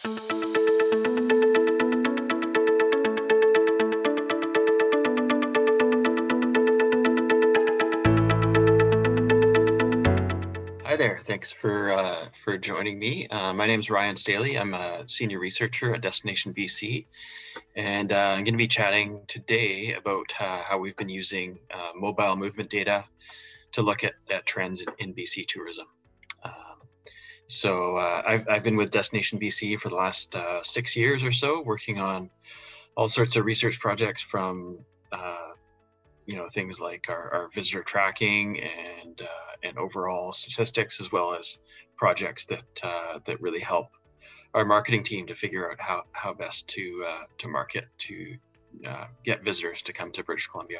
Hi there. Thanks for joining me. My name is Ryan Staley. I'm a senior researcher at Destination BC, and I'm going to be chatting today about how we've been using mobile movement data to look at trends in BC tourism. I've been with Destination BC for the last 6 years or so, working on all sorts of research projects from things like our visitor tracking and overall statistics, as well as projects that really help our marketing team to figure out how best to market to get visitors to come to British Columbia.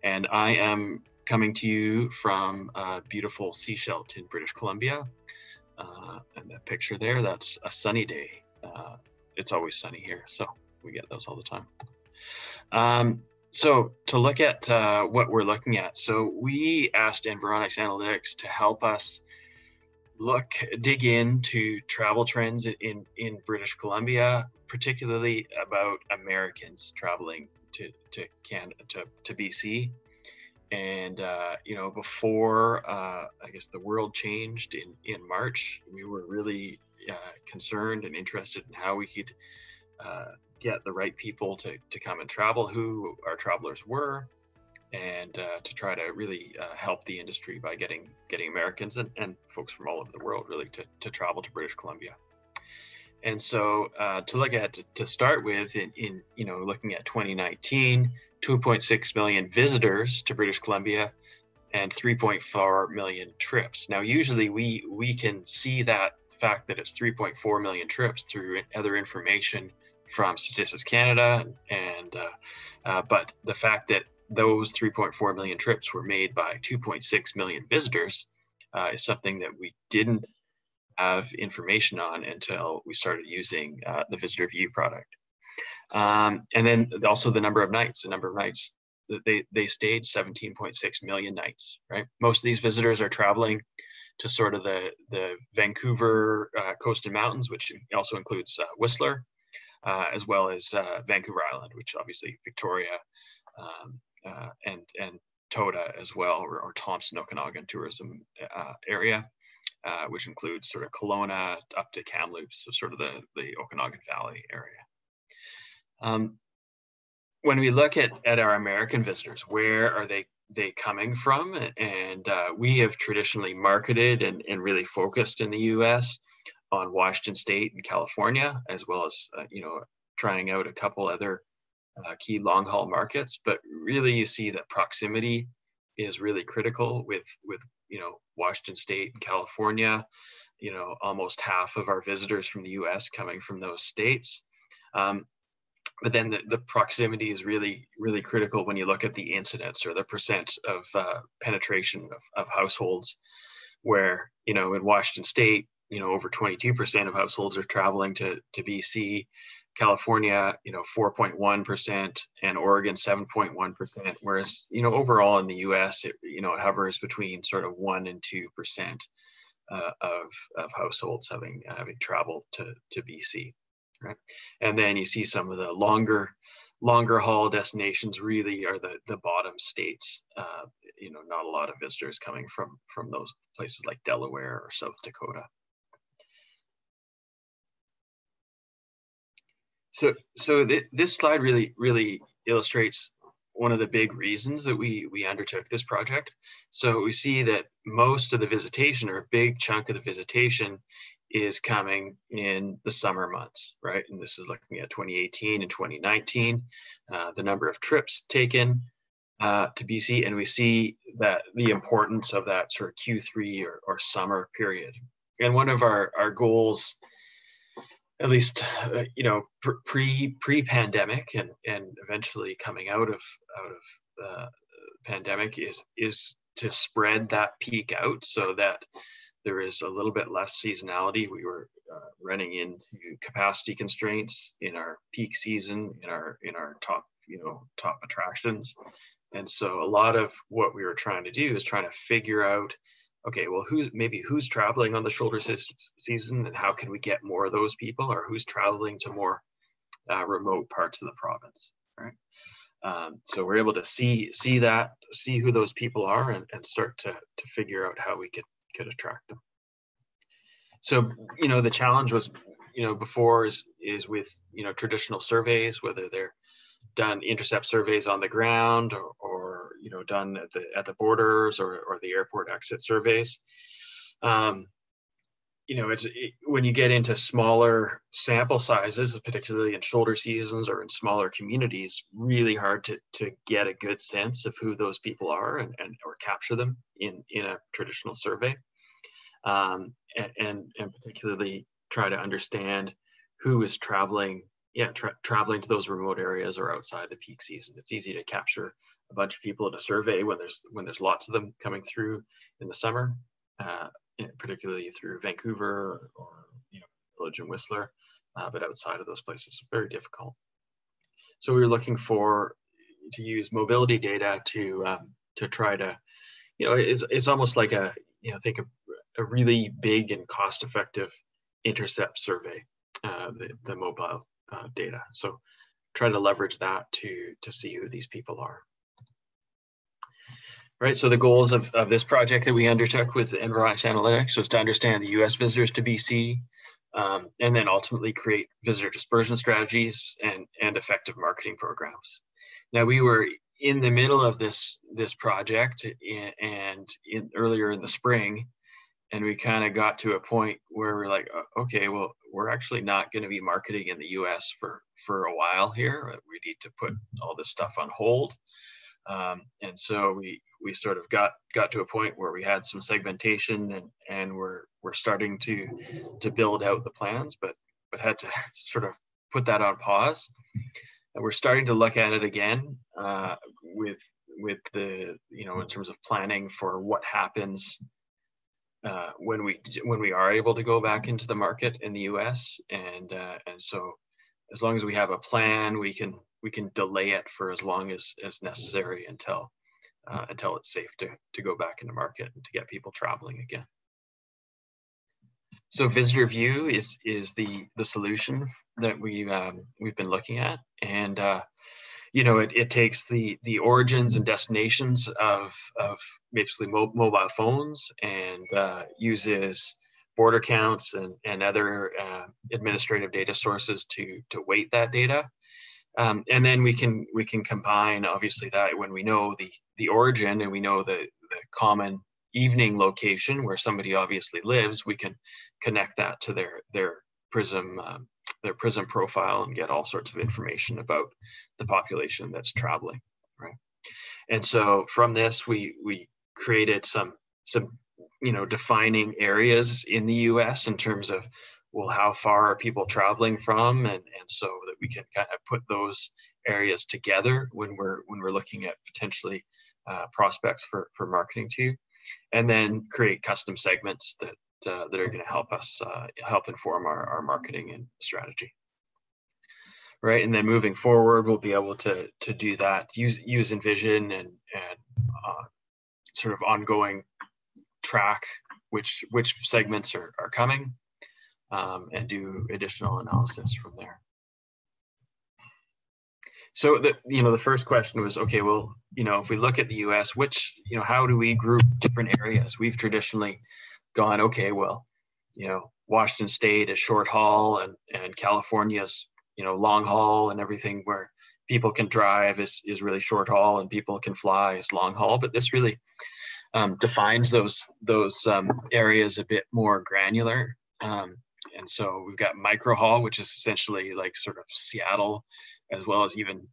And I am coming to you from beautiful Seashelt in British Columbia. And that picture there, that's a sunny day. It's always sunny here, so we get those all the time. So to look at what we're looking at, so we asked Environics Analytics to help us dig into travel trends in British Columbia, particularly about Americans traveling to Canada, to BC. And before I guess the world changed in March, we were really concerned and interested in how we could get the right people to come and travel, who our travelers were, and to try to really help the industry by getting Americans and folks from all over the world really to travel to British Columbia. And so to look at, to start with, in looking at 2019, 2.6 million visitors to British Columbia and 3.4 million trips. Now, usually we can see that fact that it's 3.4 million trips through other information from Statistics Canada, but the fact that those 3.4 million trips were made by 2.6 million visitors is something that we didn't have information on until we started using the VisitorView product. And then also the number of nights that they stayed, 17.6 million nights, right? Most of these visitors are traveling to sort of the Vancouver coast and mountains, which also includes Whistler, as well as Vancouver Island, which obviously Victoria and Toda as well, or Thompson Okanagan tourism area, which includes sort of Kelowna up to Kamloops, so sort of the Okanagan Valley area. When we look at our American visitors, where are they coming from? And we have traditionally marketed and really focused in the US on Washington State and California, as well as trying out a couple other key long haul markets. But really, you see that proximity is really critical with Washington State and California. Almost half of our visitors from the US coming from those states. But then the proximity is really, really critical when you look at the incidence or the percent of penetration of households, where in Washington State, over 22% of households are traveling to BC, California, 4.1%, and Oregon 7.1%. Whereas, overall in the US, it hovers between sort of 1% and 2% of households having traveled to BC, right? And then you see some of the longer haul destinations really are the bottom states. Not a lot of visitors coming from those places like Delaware or South Dakota. So this slide really illustrates one of the big reasons that we undertook this project. So we see that most of the visitation, or a big chunk of the visitation, is coming in the summer months, right? And this is looking at 2018 and 2019, the number of trips taken to BC, and we see that the importance of that sort of Q3 or summer period. And one of our goals, at least pre-pandemic and eventually coming out of the pandemic, is to spread that peak out so that there is a little bit less seasonality. We were running into capacity constraints in our peak season, in our top attractions. And so a lot of what we were trying to do is trying to figure out okay, well, who's traveling on the shoulder season, and how can we get more of those people, or who's traveling to more remote parts of the province, right? So we're able to see who those people are, and start to figure out how we could attract them. So, the challenge was, before is with, traditional surveys, whether they're done intercept surveys on the ground, or done at the borders, or the airport exit surveys. When you get into smaller sample sizes, particularly in shoulder seasons or in smaller communities, really hard to get a good sense of who those people are, and or capture them in a traditional survey, and particularly try to understand who is traveling to those remote areas or outside the peak season. It's easy to capture a bunch of people in a survey when there's lots of them coming through in the summer, particularly through Vancouver or Village and Whistler, but outside of those places, very difficult. So we were looking to use mobility data to try to, it's almost like think of a really big and cost-effective intercept survey, the mobile data. So try to leverage that to see who these people are. Right, so the goals of this project that we undertook with Environics Analytics was to understand the US visitors to BC, and then ultimately create visitor dispersion strategies and effective marketing programs. Now, we were in the middle of this project earlier in the spring, and we kind of got to a point where we're like, okay, well, we're actually not going to be marketing in the US for a while here. We need to put all this stuff on hold. And so we sort of got to a point where we had some segmentation, and we're starting to build out the plans, but had to sort of put that on pause. And we're starting to look at it again, with the, in terms of planning for what happens when we are able to go back into the market in the US. And so as long as we have a plan, we can delay it for as long as necessary until it's safe to go back into market and to get people traveling again. So VisitorView is the solution that we've been looking at, and it takes the origins and destinations of basically mobile phones, and uses border counts and other administrative data sources to weight that data. And then we can combine, obviously, that when we know the origin and we know the common evening location where somebody obviously lives, we can connect that to their PRIZM profile and get all sorts of information about the population that's traveling, right? And so from this, we created some defining areas in the US in terms of, well, how far are people traveling from, and so that we can kind of put those areas together when we're looking at potentially prospects for marketing to, and then create custom segments that are going to help us help inform our marketing and strategy. Right, and then moving forward, we'll be able to do that, use Envision and sort of ongoing track which segments are coming, and do additional analysis from there. So the first question was, okay, well, if we look at the US, how do we group different areas? We've traditionally gone, okay, well, Washington State is short haul, and California's, long haul, and everything where people can drive is really short haul, and people can fly is long haul. But this really defines those areas a bit more granular. And so we've got micro haul, which is essentially like sort of Seattle, as well as even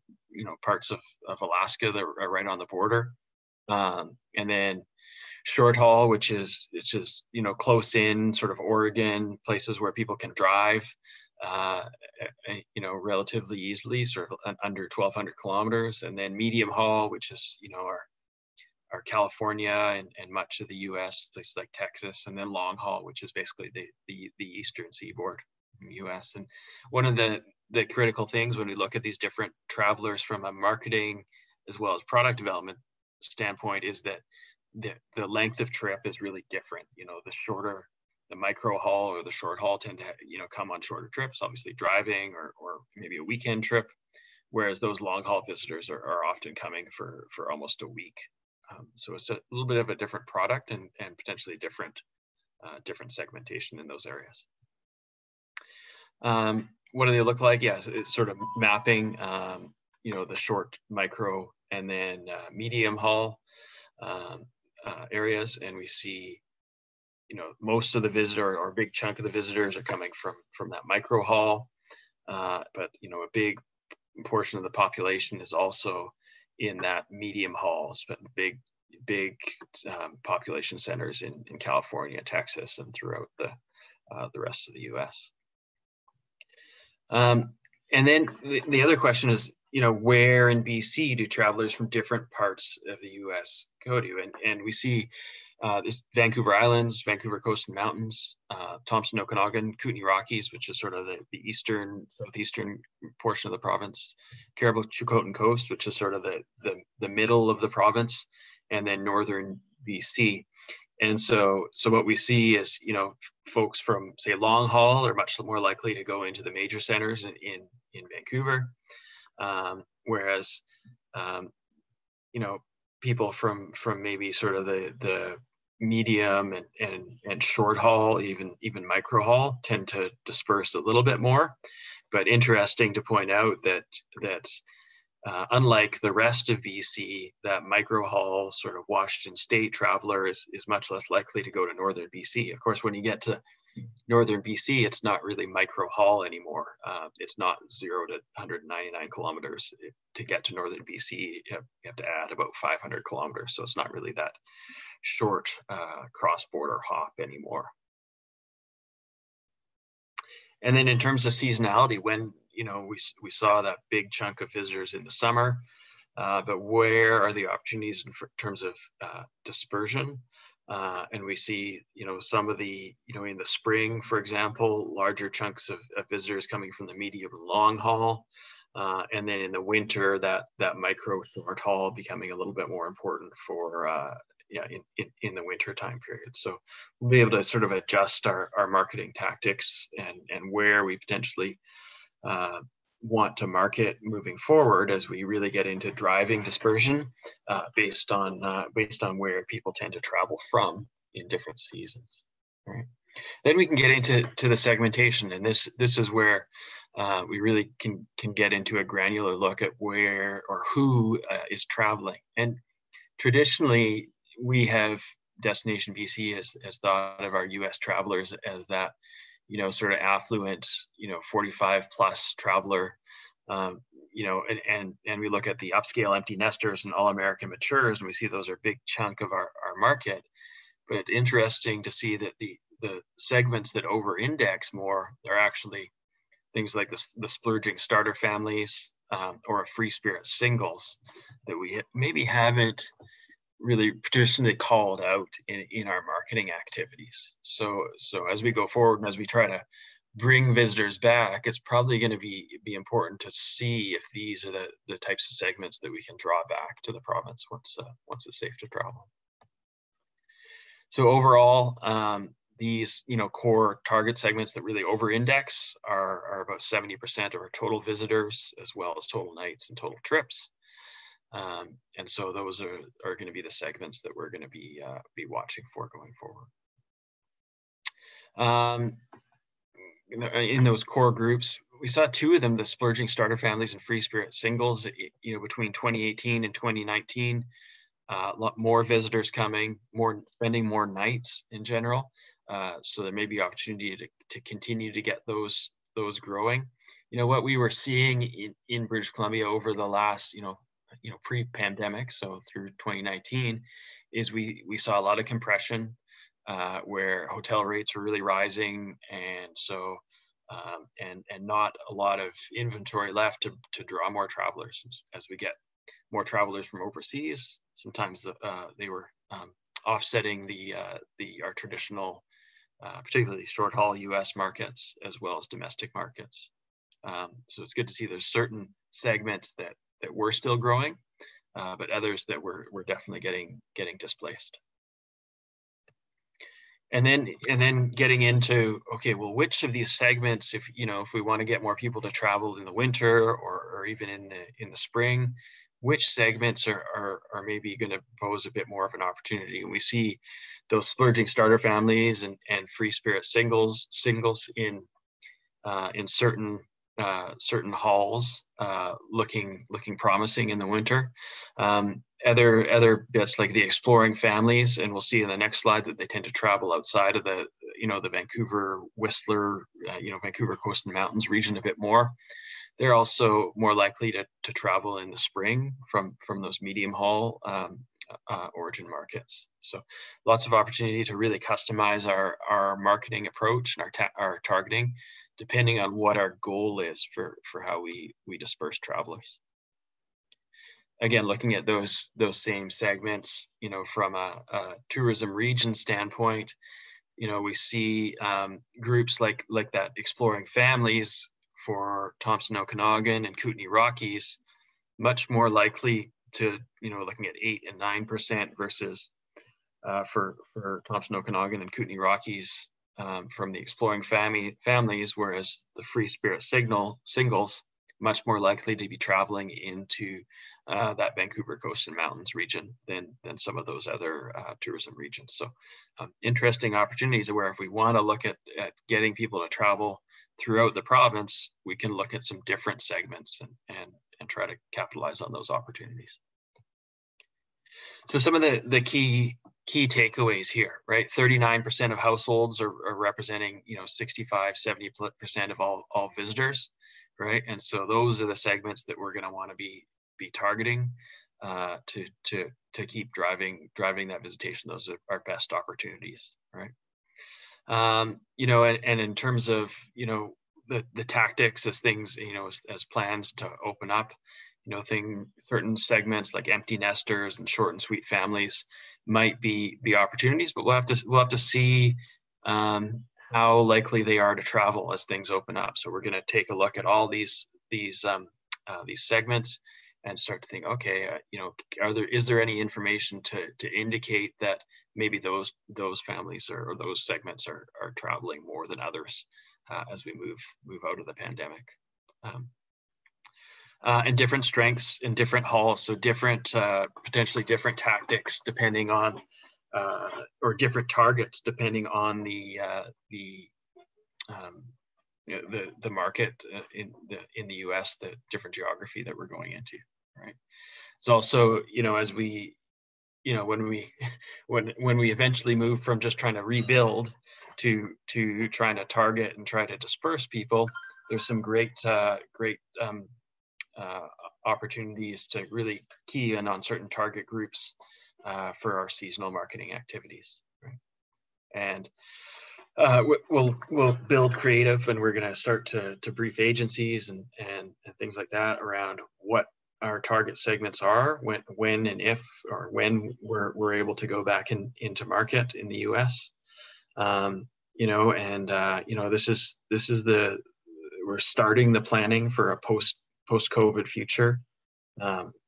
parts of Alaska that are right on the border. And then short haul, which is just close in, sort of Oregon, places where people can drive relatively easily, sort of under 1,200 kilometers. And then medium haul, which is our California and much of the US, places like Texas. And then long haul, which is basically the eastern seaboard in the US. And one of the critical things when we look at these different travelers from a marketing as well as product development standpoint is that the length of trip is really different. You know, the micro haul or the short haul tend to, come on shorter trips, obviously driving or maybe a weekend trip, whereas those long haul visitors are often coming for almost a week. So it's a little bit of a different product and potentially different segmentation in those areas. What do they look like? Yeah, it's sort of mapping, the short, micro, and then medium haul areas, and we see, most of the visitor or a big chunk of the visitors are coming from that micro haul, but a big portion of the population is also in that medium hauls, but big population centers in California, Texas, and throughout the rest of the U.S. And then the other question is, where in BC do travelers from different parts of the U.S. go to? And we see this Vancouver Islands, Vancouver Coast and Mountains, Thompson, Okanagan, Kootenay Rockies, which is sort of the southeastern portion of the province, Caribou, Chilcotin Coast, which is sort of the middle of the province, and then northern BC. And so what we see is, folks from, say, long haul are much more likely to go into the major centers in Vancouver, whereas, people from maybe sort of the medium and short haul, even micro haul, tend to disperse a little bit more. But interesting to point out that unlike the rest of BC, that micro haul sort of Washington State traveler is much less likely to go to northern BC. Of course, when you get to northern BC, it's not really micro haul anymore. It's not 0 to 199 kilometers. To get to northern BC, you have to add about 500 kilometers. So it's not really that short cross-border hop anymore. And then in terms of seasonality, when we saw that big chunk of visitors in the summer, but where are the opportunities in terms of dispersion? And we see, some of the, in the spring, for example, larger chunks of visitors coming from the medium and long haul. And then in the winter, that micro short haul becoming a little bit more important for, in the winter time period. So we'll be able to sort of adjust our marketing tactics and where we potentially want to market moving forward as we really get into driving dispersion based on where people tend to travel from in different seasons. All right. Then we can get into the segmentation, and this is where we really can get into a granular look at where or who is traveling. And traditionally, we have Destination BC has thought of our U.S. travelers as that, sort of affluent, 45 plus traveler, and we look at the upscale empty nesters and all American matures, and we see those are a big chunk of our market. But interesting to see that the segments that over-index more are actually things like the splurging starter families or a free spirit singles that we maybe haven't really traditionally called out in our marketing activities. So as we go forward and as we try to bring visitors back, it's probably going to be important to see if these are the types of segments that we can draw back to the province once it's safe to travel. So overall, these core target segments that really over-index are about 70% of our total visitors, as well as total nights and total trips. And so those are going to be the segments that we're going to be watching for going forward. In those core groups, we saw two of them: the splurging starter families and free spirit singles. Between 2018 and 2019, a lot more visitors coming, spending more nights in general. So there may be opportunity to continue to get those growing. What we were seeing in British Columbia over the last pre-pandemic, so through 2019, is we saw a lot of compression where hotel rates were really rising, and so and not a lot of inventory left to draw more travelers. As we get more travelers from overseas, sometimes they were offsetting our traditional, particularly short haul U.S. markets as well as domestic markets. So it's good to see there's certain segments that we're still growing, but others that were definitely getting displaced. And then getting into, okay, well, which of these segments, if we want to get more people to travel in the winter or even in the spring, which segments are maybe going to pose a bit more of an opportunity? And we see those splurging starter families and free spirit singles in certain halls looking promising in the winter. Other bits like the exploring families, and we'll see in the next slide that they tend to travel outside of the Vancouver, Whistler, Vancouver Coast and Mountains region a bit more. They're also more likely to travel in the spring from those medium haul origin markets. So lots of opportunity to really customize our marketing approach and our targeting, depending on what our goal is for how we disperse travelers. Again, looking at those same segments, from a tourism region standpoint, we see groups like that exploring families for Thompson Okanagan and Kootenay Rockies, much more likely to, looking at 8 and 9% versus for Thompson Okanagan and Kootenay Rockies from the exploring families, whereas the free spirit singles much more likely to be traveling into that Vancouver Coast and Mountains region than some of those other tourism regions. So interesting opportunities where if we want to look at getting people to travel throughout the province, we can look at some different segments and try to capitalize on those opportunities. So some of the key takeaways here, right? 39% of households are representing, 65-70% of all visitors, right? And so those are the segments that we're going to want to be targeting to keep driving that visitation. Those are our best opportunities, right? And in terms of the tactics as things, as plans to open up, certain segments like empty nesters and short and sweet families might be opportunities, but we'll have to see how likely they are to travel as things open up. So we're going to take a look at all these segments and start to think, okay, is there any information to indicate that maybe those families or those segments are traveling more than others as we move out of the pandemic. And different strengths in different halls, so potentially different tactics depending on or different targets depending on the market in the US, the different geography that we're going into, right? It's also, as we, when we eventually move from just trying to rebuild to trying to target and try to disperse people, there's some great opportunities to really key in on certain target groups for our seasonal marketing activities, right? And we'll build creative, and we're going to start to brief agencies and things like that around what our target segments are, when and if or when we're able to go back into market in the US. This is we're starting the planning for a post-COVID future.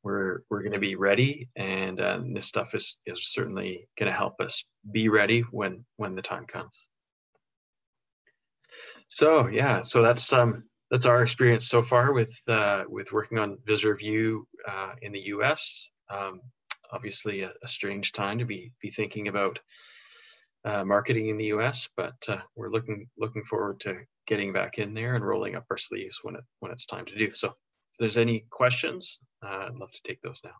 We're going to be ready, and this stuff is certainly going to help us be ready when the time comes. So yeah, so that's our experience so far with working on VisitorView in the US. Obviously a strange time to be thinking about marketing in the US, but we're looking forward to getting back in there and rolling up our sleeves when it's time to do so. If there's any questions, I'd love to take those now.